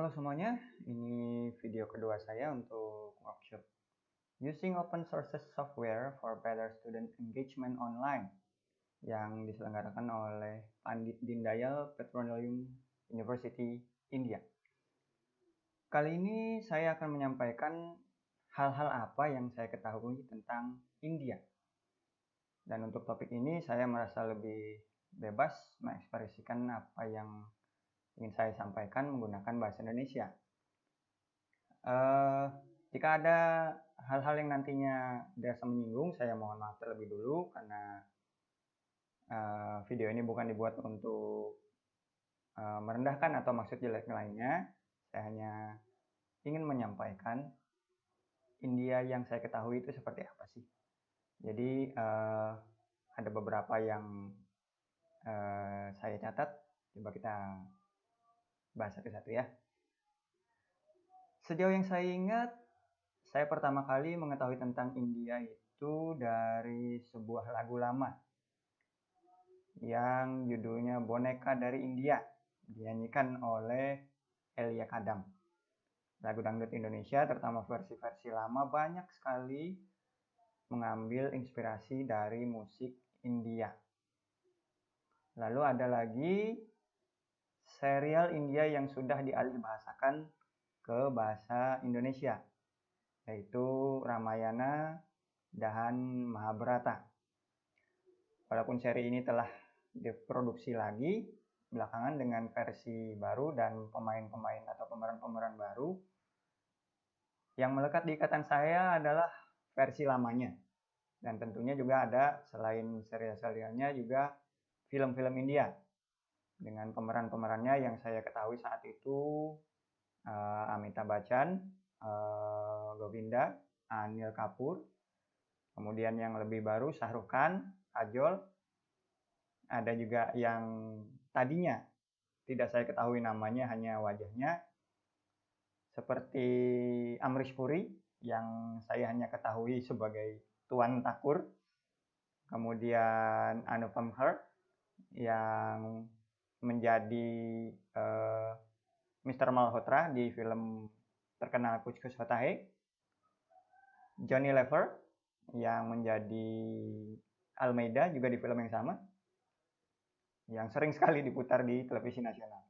Halo semuanya, ini video kedua saya untuk workshop Using Open Sources Software for Better Student Engagement Online yang diselenggarakan oleh Pandit Dindayal Petroleum University, India. Kali ini saya akan menyampaikan hal-hal apa yang saya ketahui tentang India. Dan untuk topik ini saya merasa lebih bebas mengekspresikan apa yang ingin saya sampaikan menggunakan bahasa Indonesia. Jika ada hal-hal yang nantinya dirasa menyinggung, saya mohon maaf terlebih dulu karena video ini bukan dibuat untuk merendahkan atau maksud jelek lainnya. Saya hanya ingin menyampaikan India yang saya ketahui itu seperti apa sih. Jadi ada beberapa yang saya catat. Coba kita bahas satu-satu ya. Sejauh yang saya ingat, saya pertama kali mengetahui tentang India itu dari sebuah lagu lama yang judulnya Boneka dari India, dinyanyikan oleh Elia Kadam. Lagu dangdut Indonesia, terutama versi-versi lama, banyak sekali mengambil inspirasi dari musik India. Lalu ada lagi serial India yang sudah dialih bahasakan ke bahasa Indonesia, yaitu Ramayana dan Mahabharata. Walaupun seri ini telah diproduksi lagi belakangan dengan versi baru dan pemain-pemain atau pemeran-pemeran baru, yang melekat di ingatan saya adalah versi lamanya. Dan tentunya juga ada, selain serial-serialnya, juga film-film India dengan pemeran-pemerannya yang saya ketahui saat itu Amitabh Bachchan, Govinda, Anil Kapoor, kemudian yang lebih baru Shah Rukh Khan, Kajol, ada juga yang tadinya tidak saya ketahui namanya, hanya wajahnya, seperti Amrish Puri yang saya hanya ketahui sebagai Tuan Thakur, kemudian Anupam Kher yang menjadi Mr. Malhotra di film terkenal Kuch Kuch Hota Hai, Johnny Lever yang menjadi Almeida juga di film yang sama, yang sering sekali diputar di televisi nasional.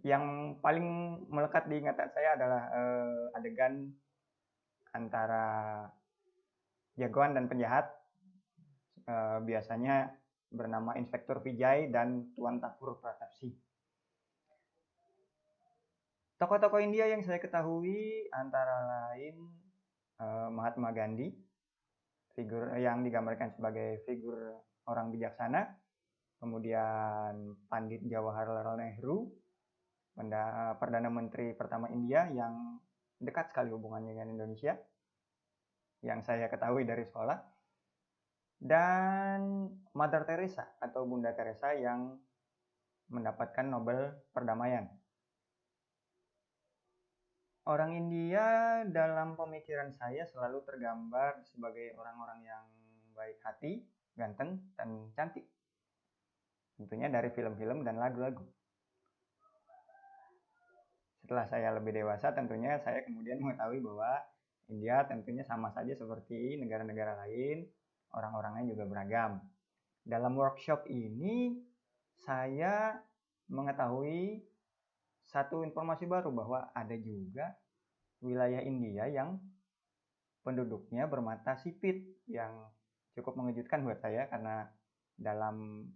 Yang paling melekat di ingatan saya adalah adegan antara jagoan dan penjahat, biasanya bernama Inspektur Vijay dan Tuan Thakur Pratap Singh. Tokoh-tokoh India yang saya ketahui antara lain Mahatma Gandhi, figur yang digambarkan sebagai figur orang bijaksana, kemudian Pandit Jawaharlal Nehru, Perdana Menteri pertama India yang dekat sekali hubungannya dengan Indonesia, yang saya ketahui dari sekolah, dan Mother Teresa atau Bunda Teresa yang mendapatkan Nobel Perdamaian. Orang India dalam pemikiran saya selalu tergambar sebagai orang-orang yang baik hati, ganteng, dan cantik. Tentunya dari film-film dan lagu-lagu. Setelah saya lebih dewasa, tentunya saya kemudian mengetahui bahwa India tentunya sama saja seperti negara-negara lain, orang-orangnya juga beragam. Dalam workshop ini, saya mengetahui satu informasi baru bahwa ada juga wilayah India yang penduduknya bermata sipit, yang cukup mengejutkan buat saya karena dalam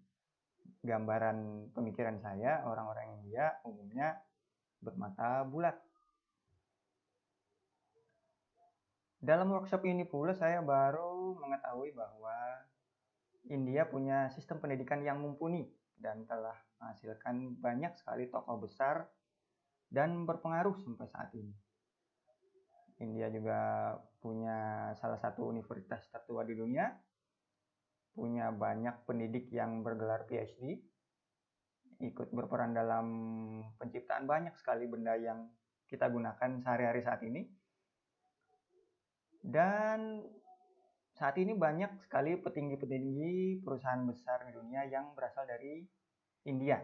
gambaran pemikiran saya, orang-orang India umumnya bermata bulat. Dalam workshop ini pula saya baru mengetahui bahwa India punya sistem pendidikan yang mumpuni dan telah menghasilkan banyak sekali tokoh besar dan berpengaruh sampai saat ini. India juga punya salah satu universitas tertua di dunia, punya banyak pendidik yang bergelar PhD, ikut berperan dalam penciptaan banyak sekali benda yang kita gunakan sehari-hari saat ini. Dan saat ini banyak sekali petinggi-petinggi perusahaan besar di dunia yang berasal dari India.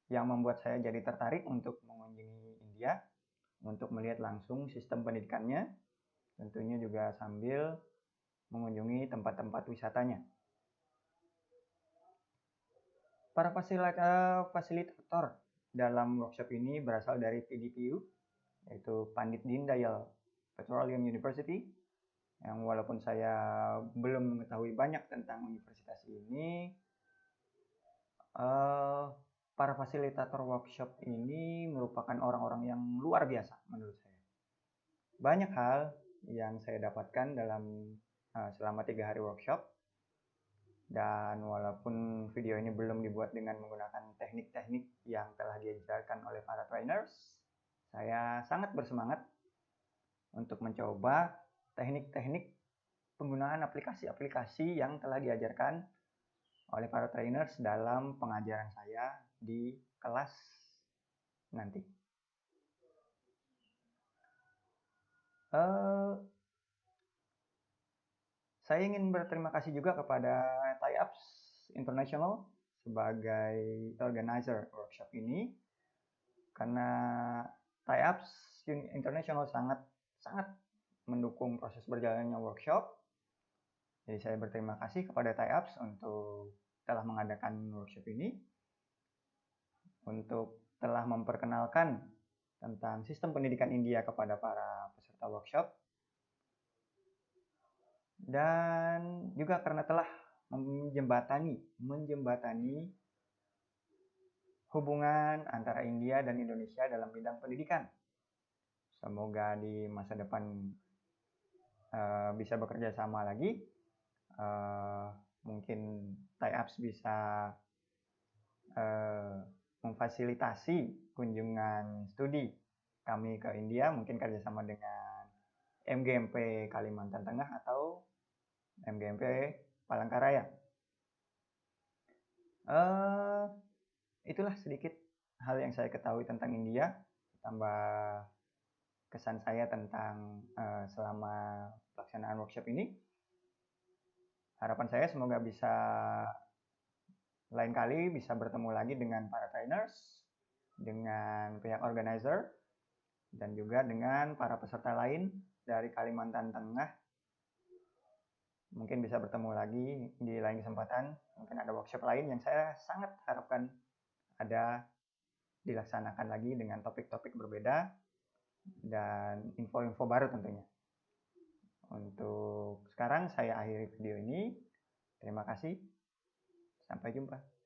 yang membuat saya jadi tertarik untuk mengunjungi India, untuk melihat langsung sistem pendidikannya, tentunya juga sambil mengunjungi tempat-tempat wisatanya. Para fasilitator dalam workshop ini berasal dari PDPU, yaitu Pandit Deen Dayal Petroleum University, yang walaupun saya belum mengetahui banyak tentang universitas ini, para fasilitator workshop ini merupakan orang-orang yang luar biasa menurut saya. Banyak hal yang saya dapatkan dalam selama 3 hari workshop, dan walaupun video ini belum dibuat dengan menggunakan teknik-teknik yang telah diajarkan oleh para trainers, saya sangat bersemangat untuk mencoba teknik-teknik penggunaan aplikasi-aplikasi yang telah diajarkan oleh para trainers dalam pengajaran saya di kelas nanti. Saya ingin berterima kasih juga kepada TIAPS International sebagai organizer workshop ini, karena TIAPS International sangat mendukung proses berjalannya workshop. Jadi saya berterima kasih kepada TIAPS untuk telah mengadakan workshop ini, untuk telah memperkenalkan tentang sistem pendidikan India kepada para peserta workshop, dan juga karena telah menjembatani hubungan antara India dan Indonesia dalam bidang pendidikan. Semoga di masa depan bisa bekerja sama lagi. Mungkin TIAPS bisa memfasilitasi kunjungan studi kami ke India, mungkin kerjasama dengan MGMP Kalimantan Tengah atau MGMP Palangkaraya. Itulah sedikit hal yang saya ketahui tentang India, tambah kesan saya tentang selama pelaksanaan workshop ini. Harapan saya semoga bisa lain kali bisa bertemu lagi dengan para trainers, dengan pihak organizer, dan juga dengan para peserta lain dari Kalimantan Tengah. Mungkin bisa bertemu lagi di lain kesempatan. Mungkin ada workshop lain yang saya sangat harapkan ada dilaksanakan lagi dengan topik-topik berbeda dan info-info baru tentunya. Untuk sekarang saya akhiri video ini. Terima kasih. Sampai jumpa.